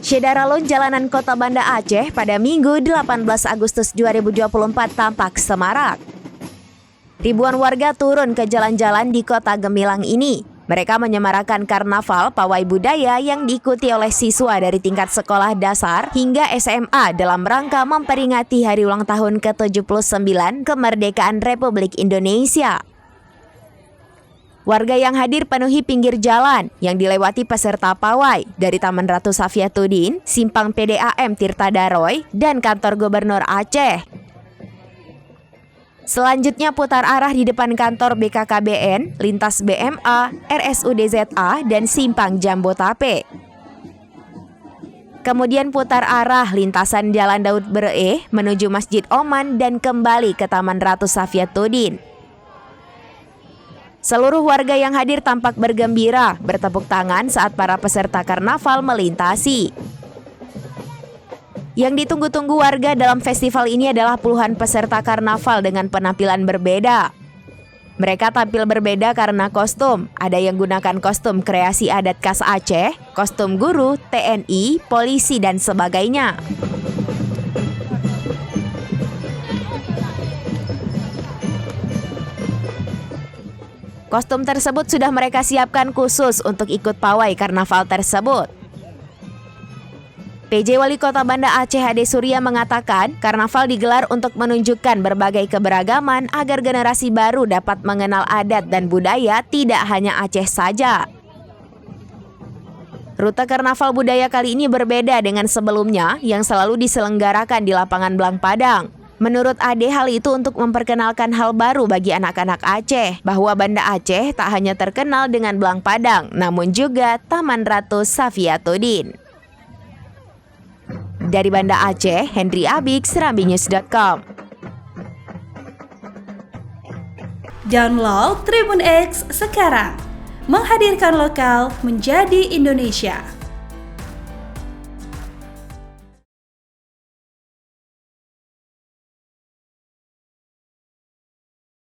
Syedaralun jalanan kota Banda Aceh pada Minggu 18 Agustus 2024 tampak semarak. Ribuan warga turun ke jalan-jalan di kota gemilang ini. Mereka menyemarakan karnaval pawai budaya yang diikuti oleh siswa dari tingkat sekolah dasar hingga SMA dalam rangka memperingati hari ulang tahun ke-79 kemerdekaan Republik Indonesia. Warga yang hadir penuhi pinggir jalan yang dilewati peserta pawai dari Taman Ratu Safiatuddin, Simpang PDAM Tirta Daroy, dan kantor Gubernur Aceh. Selanjutnya putar arah di depan kantor BKKBN, lintas BMA, RSUD ZA, dan Simpang Jambotape. Kemudian putar arah lintasan Jalan Daud Bereh menuju Masjid Oman dan kembali ke Taman Ratu Safiatuddin. Seluruh warga yang hadir tampak bergembira, bertepuk tangan saat para peserta karnaval melintasi. Yang ditunggu-tunggu warga dalam festival ini adalah puluhan peserta karnaval dengan penampilan berbeda. Mereka tampil berbeda karena kostum. Ada yang gunakan kostum kreasi adat khas Aceh, kostum guru, TNI, polisi, dan sebagainya. Kostum tersebut sudah mereka siapkan khusus untuk ikut pawai karnaval tersebut. PJ Wali Kota Banda Aceh Ade Surya mengatakan, karnaval digelar untuk menunjukkan berbagai keberagaman agar generasi baru dapat mengenal adat dan budaya tidak hanya Aceh saja. Rute karnaval budaya kali ini berbeda dengan sebelumnya yang selalu diselenggarakan di lapangan Blang Padang. Menurut Ade, hal itu untuk memperkenalkan hal baru bagi anak-anak Aceh, bahwa Banda Aceh tak hanya terkenal dengan Blang Padang, namun juga Taman Ratu Safiatuddin. Dari Banda Aceh, Henry Abik, serambinews.com. Download Tribun X sekarang, menghadirkan lokal menjadi Indonesia.